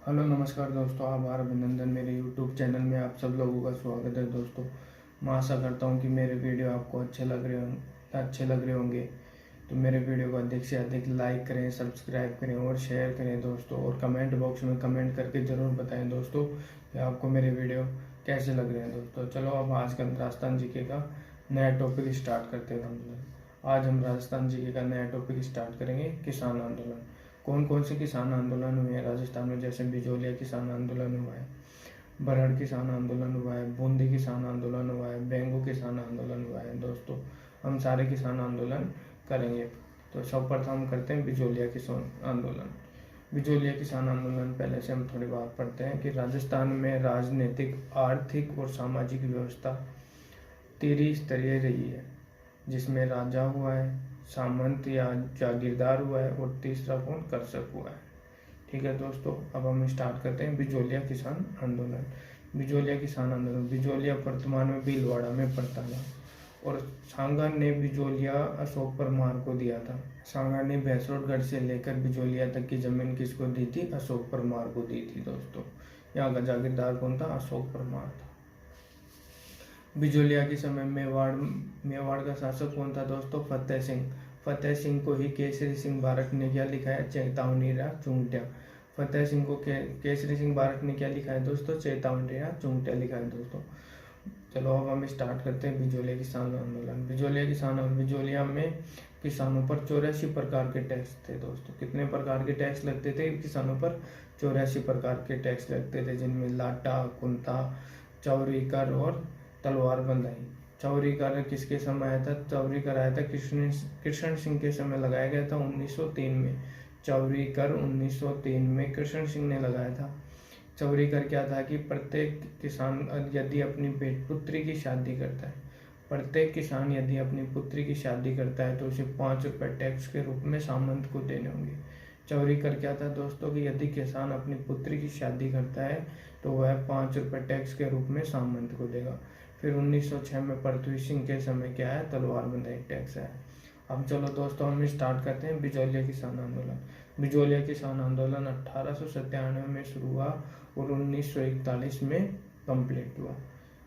Hello नमस्कार दोस्तों, आभार अभिनंदन। मेरे यूट्यूब चैनल में आप सब लोगों का स्वागत है दोस्तों। मैं आशा करता हूँ कि मेरे वीडियो आपको अच्छे लग रहे होंगे। तो मेरे वीडियो को अधिक से अधिक लाइक करें, सब्सक्राइब करें और शेयर करें दोस्तों। और कमेंट बॉक्स में कमेंट करके ज़रूर बताएं दोस्तों कि आपको मेरे वीडियो कैसे लग रहे हैं दोस्तों। चलो अब आज का राजस्थान जीके का नया टॉपिक स्टार्ट करते हैं हम लोग। आज हम राजस्थान जीके का नया टॉपिक स्टार्ट करेंगे, किसान आंदोलन। कौन कौन से किसान आंदोलन हुए हैं राजस्थान में, जैसे बिजोलिया किसान आंदोलन हुआ है, बरहड़ किसान आंदोलन हुआ है, बूंदी किसान आंदोलन हुआ है, बेंगू किसान आंदोलन हुआ है दोस्तों। हम सारे किसान आंदोलन करेंगे। तो सर्वप्रथम हम करते हैं बिजोलिया किसान आंदोलन। बिजोलिया किसान आंदोलन पहले से हम थोड़ी बात पढ़ते हैं कि राजस्थान में राजनीतिक, आर्थिक और सामाजिक व्यवस्था त्रिस्तरीय रही है, जिसमें राजा हुआ है, सामंत या जागीरदार हुआ है और तीसरा कौन, कर्षक हुआ है। ठीक है दोस्तों, अब हम स्टार्ट करते हैं बिजोलिया किसान आंदोलन। बिजोलिया किसान आंदोलन, बिजोलिया वर्तमान में भीलवाड़ा में पड़ता था और सांगा ने बिजोलिया अशोक परमार को दिया था। सांगा ने भैंसरोडगढ़ से लेकर बिजोलिया तक की जमीन किसको दी थी, अशोक परमार को दी थी दोस्तों। यहाँ का जागीरदार कौन था, अशोक परमार था। बिजोलिया के समय मेवाड़ का शासक कौन था दोस्तों, फतेह सिंह। फतेह सिंह को ही केसरी सिंह बारक ने क्या लिखा है, चेतावनी चुंगटिया। फतेह सिंह को केसरी सिंह बारक ने क्या लिखा है दोस्तों, चेतावनी चुंगटिया लिखा है दोस्तों। चलो अब हम स्टार्ट करते हैं बिजोलिया किसान आंदोलन। बिजोलिया में किसानों पर 84 प्रकार के टैक्स थे दोस्तों। कितने प्रकार के टैक्स लगते थे किसानों पर, 84 प्रकार के टैक्स लगते थे, जिनमें लाटा, कुंता, चौरी कर और तलवार बंधाई। चौरी कर किसके समय आया था, चौरी कर आया था कृष्ण सिंह के समय लगाया गया था 1903 में। चौरी कर 1903 में कृष्ण सिंह ने लगाया था। चौरी कर क्या था कि प्रत्येक किसान यदि अपनी पुत्री की शादी करता है, प्रत्येक किसान यदि अपनी पुत्री की शादी करता है तो उसे 5 रुपए टैक्स के रूप में सामंत को देने होंगे। चौरी कर क्या था दोस्तों कि यदि किसान अपनी पुत्री की शादी करता है तो वह 5 रुपए टैक्स के रूप में सामंत को देगा। फिर 1906 में पृथ्वी सिंह के समय क्या है, तलवार बंधाई टैक्स है। अब चलो दोस्तों हम स्टार्ट करते हैं बिजोलिया किसान आंदोलन। बिजोलिया किसान आंदोलन 1897 में शुरू हुआ और 1941 में कंप्लीट हुआ।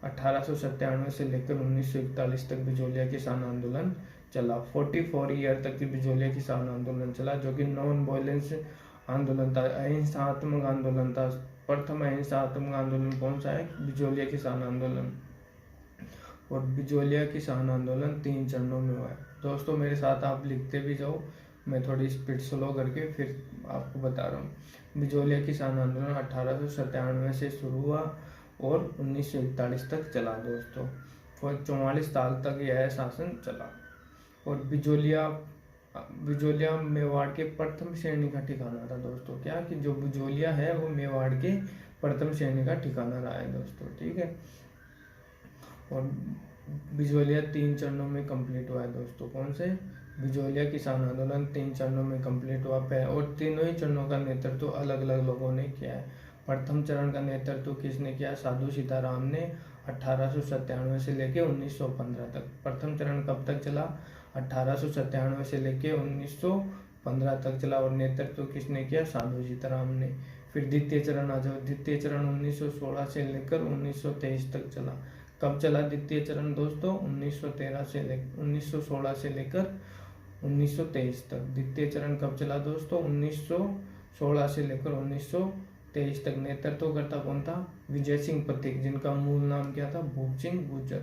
1897 से लेकर 1941 तक बिजोलिया किसान आंदोलन चला। 44 ईयर तक की बिजोलिया किसान आंदोलन चला, जो कि नॉन वायलेंस आंदोलन था, अहिंसात्मक आंदोलन था। प्रथम अहिंसात्मक आंदोलन कौन सा है, बिजोलिया किसान आंदोलन। और बिजोलिया किसान आंदोलन 3 चरणों में हुआ है दोस्तों। मेरे साथ आप लिखते भी जाओ, मैं थोड़ी स्पीड स्लो करके फिर आपको बता रहा हूँ। बिजोलिया किसान आंदोलन 1897 से शुरू हुआ और 1941 तक चला दोस्तों। 44 साल तक यह शासन चला। और बिजोलिया मेवाड़ के प्रथम श्रेणी का ठिकाना था दोस्तों। क्या कि जो बिजोलिया है वो मेवाड़ के प्रथम श्रेणी का ठिकाना रहा है दोस्तों। ठीक है, और बिजोलिया 3 चरणों में कंप्लीट हुआ है दोस्तों। कौन से, बिजोलिया किसान आंदोलन 3 चरणों में कंप्लीट हुआ है और तीनों ही चरणों का नेतृत्व अलग अलग लोगों ने किया है। प्रथम चरण का नेतृत्व किसने किया, साधु सीताराम ने 1897 से लेके 1915 तक। प्रथम चरण कब तक चला, 1897 से लेके 1915 तक चला और नेतृत्व किसने किया, साधु सीताराम ने। फिर द्वितीय चरण आ जाओ, द्वितीय चरण 1916 से लेकर 1923 तक चला। कब चला द्वितीय चरण दोस्तों, 1916 से लेकर 1923 तक। द्वितीय चरण कब चला दोस्तों, 1916 से लेकर 1923 तक। नेतृत्व करता कौन था, विजय सिंह पथिक, जिनका मूल नाम क्या था, भूप सिंह गुर्जर।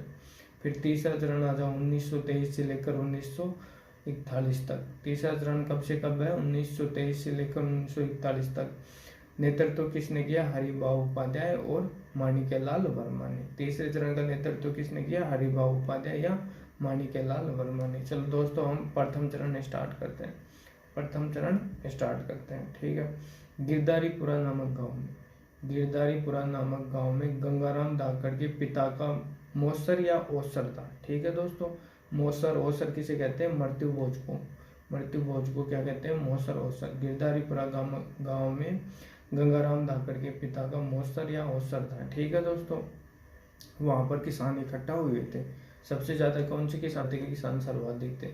फिर तीसरा चरण आ जाओ, 1923 से लेकर 1941 तक। तीसरा चरण कब से कब है, 1923 से लेकर 1941 तक। नेतृत्व किसने किया, हरिभाऊ उपाध्याय और माणिक्यलाल वर्मा ने। तीसरे चरण का नेतृत्व किसने किया, हरिभाऊ उपाध्याय या माणिक्यलाल वर्मा ने। चलो दोस्तों हम प्रथम चरण स्टार्ट करते हैं। प्रथम चरण स्टार्ट करते हैं, ठीक है। गिरधारीपुरा नामक गांव में गंगाराम धाकड़ के पिता का मौसर या ओसर था। ठीक है दोस्तों, मौसर ओसर किसे कहते हैं, मृत्यु भोज को क्या कहते हैं, मौसर ओसर। गिरधारीपुरा गांव में गंगाराम धाकड़ के पिता का मौसर या ओसर था। ठीक है दोस्तों, वहां पर किसान इकट्ठा हुए थे। सबसे ज्यादा कौन से जाति के किसान सर्वाधिक थे,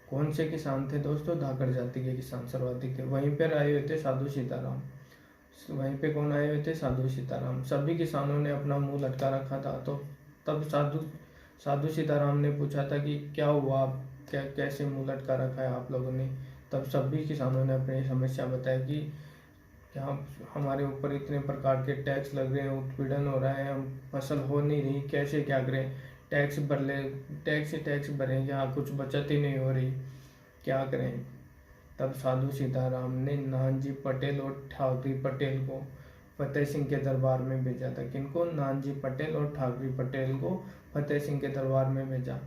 कौन से किसान थे दोस्तों, धाकड़ जाति के किसान सर्वाधिक थे। वहीं पर आए हुए थे साधु सीताराम। वहीं पे कौन आए हुए थे? साधु सीताराम। सभी किसानों ने अपना मुंह लटका रखा था। तो तब साधु साधु सीताराम ने पूछा था कि क्या हुआ, आप कैसे मुंह लटका रखा है आप लोगों ने? तब सभी किसानों ने अपनी समस्या बताई कि क्या हमारे ऊपर इतने प्रकार के टैक्स लग रहे हैं, उत्पीड़न हो रहा है, हम फसल हो नहीं रही, कैसे क्या करें? टैक्स भर ले, टैक्स ही टैक्स भरें, यहाँ कुछ बचत ही नहीं हो रही, क्या करें? तब साधु सीताराम ने नानजी पटेल और ठाकरी पटेल को फतेह सिंह के दरबार में भेजा था। किनको? नानजी पटेल और ठाकरी पटेल को फतेह सिंह के दरबार में भेजा।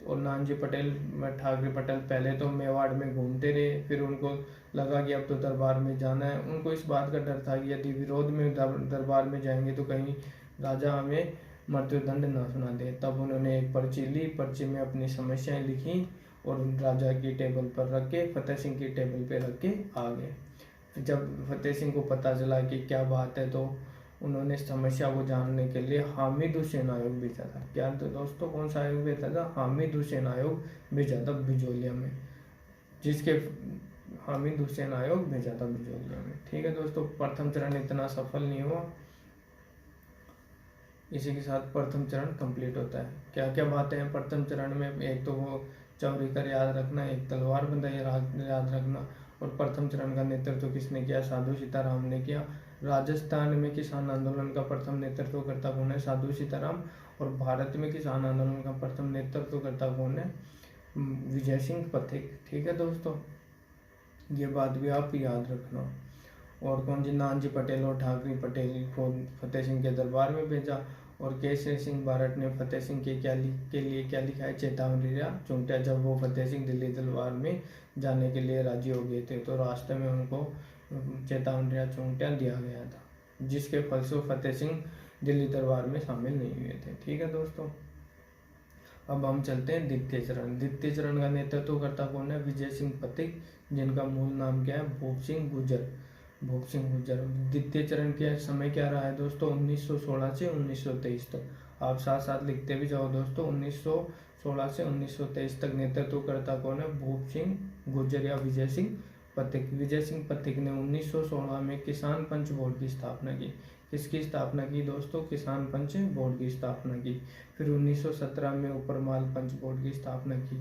और नानजी पटेल ठाकरे पटेल पहले तो मेवाड़ में घूमते रहे, फिर उनको लगा कि अब तो दरबार में जाना है। उनको इस बात का डर था कि यदि विरोध में दरबार में जाएंगे तो कहीं राजा हमें मृत्युदंड ना सुना दे। तब उन्होंने एक पर्ची ली, पर्ची में अपनी समस्याएं लिखी और राजा की टेबल पर रख के, फतेह सिंह की टेबल पे रख के आ गए। जब फतेह सिंह को पता चला कि क्या बात है, तो उन्होंने समस्या को जानने के लिए हामिद हुसैन आयोग भेजा था। क्या तो दोस्तों, कौन सा आयोग भेजा था? हामिद हुसैन आयोग भेजा था बिजोलिया में, जिसके हामिद हुसैन आयोग भेजा था बिजोलिया में। ठीक है दोस्तों, प्रथम चरण इतना सफल नहीं हुआ। इसी के साथ प्रथम चरण कंप्लीट होता है। क्या क्या बातें हैं प्रथम चरण में? एक तो वो चौरी कर याद रखना, एक तलवार बंदाई याद रखना। और प्रथम चरण का नेतृत्व किसने किया? साधु सीताराम ने किया। राजस्थान में किसान आंदोलन का प्रथम नेतृत्व करता कौन है? साधु सीताराम। और भारत में किसान आंदोलन का प्रथम नेतृत्व करता कौन है? विजय सिंह पथिक। ठीक है दोस्तों, ये बात भी आप याद रखना। और कौन जी? नानजी पटेल और ठाकरे पटेल को फतेह सिंह के दरबार में भेजा। और केसरी सिंह बारट ने फतेह सिंह के लिए क्या लिखा है? चेतावनी चूंटिया। जब वो फतेह सिंह दिल्ली दरबार में जाने के लिए राजी हो गए थे, तो रास्ते में उनको चेतावनी चूंटिया दिया गया था, जिसके फलस्वरूप फतेह सिंह दिल्ली दरबार में शामिल नहीं हुए थे। ठीक है दोस्तों, अब हम चलते हैं द्वितीय चरण। द्वितीय चरण का नेतृत्व करता कौन है? विजय सिंह पथिक, जिनका मूल नाम क्या है? भूप सिंह गुर्जर। भूप सिंह गुर्जर। द्वितीय चरण के समय क्या रहा है दोस्तों? 1916 से 1923 तक। आप साथ साथ लिखते भी जाओ दोस्तों। 1916 से 1923 तक नेतृत्व करता कौन है? भूप सिंह गुर्जर या विजय सिंह पथिक। विजय सिंह पथिक ने 1916 में किसान पंच बोर्ड की स्थापना की। किसकी स्थापना की दोस्तों? किसान पंच बोर्ड की स्थापना की। फिर 1917 में ऊपरमाल पंच बोर्ड की स्थापना की।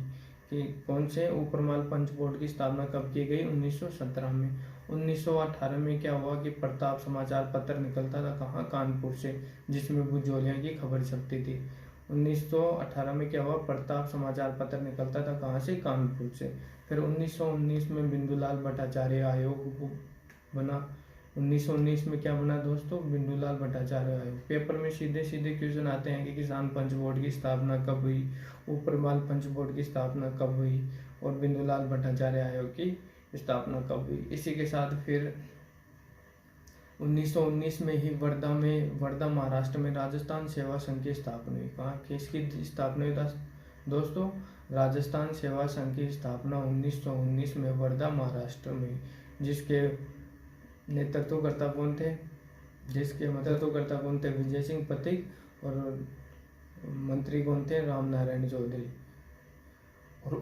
कि कौन से? ऊपरमाल पंच बोर्ड की स्थापना कब की गई? 1917 में। 1918 में क्या हुआ कि प्रताप समाचार पत्र निकलता था कहाँ? कानपुर से, जिसमें बुजोलिया की खबर छपती थी। 1918 में क्या हुआ? प्रताप समाचार पत्र निकलता था कहाँ से? कानपुर से। फिर 1919 में बिंदुलाल भट्टाचार्य आयोग बना। 1919 में क्या बना दोस्तों? बिंदुलाल भट्टाचार्य आयोग। पेपर में सीधे सीधे क्वेश्चन आते हैं कि किसान पंच बोर्ड की स्थापना कब हुई, ऊपरमाल पंच बोर्ड की स्थापना कब हुई, और बिंदुलाल भट्टाचार्य आयोग की स्थापना कब हुई। इसी के साथ फिर 1919 में ही वर्धा महाराष्ट्र में राजस्थान सेवा संघ की स्थापना हुई। कहाँ किसकी स्थापना हुई दोस्तों? राजस्थान सेवा संघ की स्थापना 1919 में वर्धा महाराष्ट्र में, जिसके नेतृत्वकर्ता कौन थे? विजय सिंह पथिक। और मंत्री कौन थे? राम नारायण चौधरी। और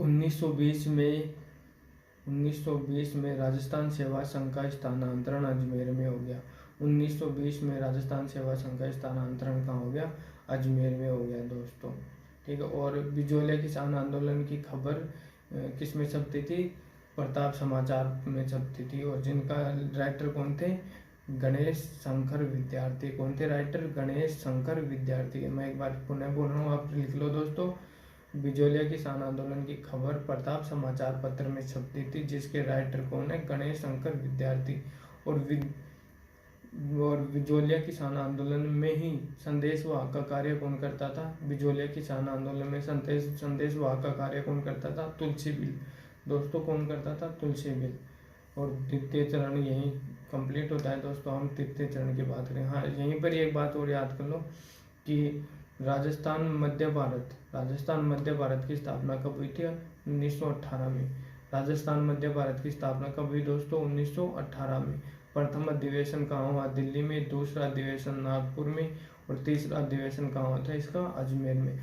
1920 में राजस्थान सेवा संघ का स्थानांतरण अजमेर में हो गया। 1920 में राजस्थान सेवा संघ का स्थानांतरण कहाँ हो गया? अजमेर में हो गया दोस्तों। ठीक है। और बिजोलिया किसान आंदोलन की खबर किस में छपती थी? प्रताप समाचार में छपती थी। और जिनका राइटर कौन थे? गणेश शंकर विद्यार्थी। कौन थे राइटर? गणेश शंकर विद्यार्थी। मैं एक बार पुनः बोल रहा हूँ, आप लिख लो दोस्तों। बिजोलिया किसान आंदोलन की खबर प्रताप समाचार पत्र में छपती थी, जिसके राइटर कौन है? गणेश शंकर विद्यार्थी। और बिजोलिया किसान आंदोलन में ही संदेशवाहक का कार्य कौन करता था? बिजोलिया किसान आंदोलन में संदेशवाहक का कार्य कौन करता था? तुलसी बिल। दोस्तों कौन करता था? तुलसी बिल। और द्वितीय चरण यही कंप्लीट होता है दोस्तों। हम तृतीय चरण की बात करें। हाँ, यहीं पर एक बात और याद कर लो कि राजस्थान मध्य भारत की स्थापना कब हुई थी? 1918 में। राजस्थान मध्य भारत की स्थापना कब हुई दोस्तों? 1918 में। प्रथम अधिवेशन कहाँ हुआ? दिल्ली में। दूसरा अधिवेशन नागपुर में। और तीसरा अधिवेशन कहाँ हुआ था इसका? अजमेर में।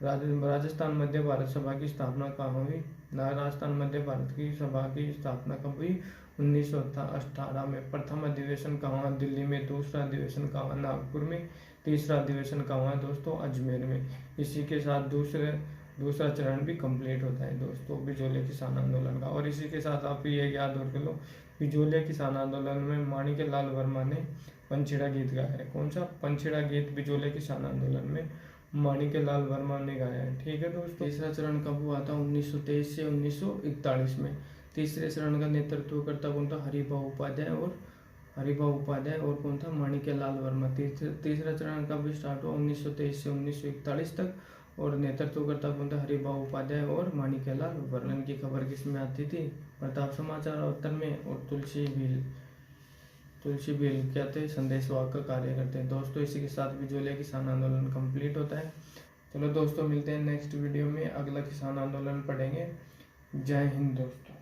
राजस्थान मध्य भारत सभा की स्थापना कहाँ हुई? राजस्थान मध्य भारत की सभा की स्थापना कब हुई? 1918 में। प्रथम अधिवेशन कहाँ हुआ? दिल्ली में। दूसरा अधिवेशन कहाँ हुआ? नागपुर में। तीसरा अधिवेशन कहाँ हुआ दोस्तों? अजमेर में। इसी के साथ दूसरा चरण भी कंप्लीट होता है दोस्तों बिजोलिया किसान आंदोलन का। और इसी के साथ आप ये याद रख लो, बिजोलिया किसान आंदोलन में माणिक्यलाल वर्मा ने पंछेड़ा गीत गाया है। कौन सा? पंछेड़ा गीत बिजोलिया किसान आंदोलन में माणिक्यलाल वर्मा ने गाया है। ठीक है दोस्तों। तीसरा चरण कब हुआ था? 1923 से 1941 में। तीसरे चरण का नेतृत्व करता कौन था? हरिभाऊ उपाध्याय और कौन था? माणिक्यलाल वर्मा। तीसरा चरण कब स्टार्ट हुआ? 1923 से 1941 तक, और नेतृत्व करता कौन था? हरिभाऊ उपाध्याय और माणिक्यलाल वर्मा की खबर किस में आती थी? प्रताप समाचार उत्तर में। और तुलसी भील क्या थे? संदेशवाहक का कार्य करते हैं दोस्तों। इसी के साथ बिजोलिया किसान आंदोलन कंप्लीट होता है। चलो दोस्तों, मिलते हैं नेक्स्ट वीडियो में, अगला किसान आंदोलन पढ़ेंगे। जय हिंद दोस्तों।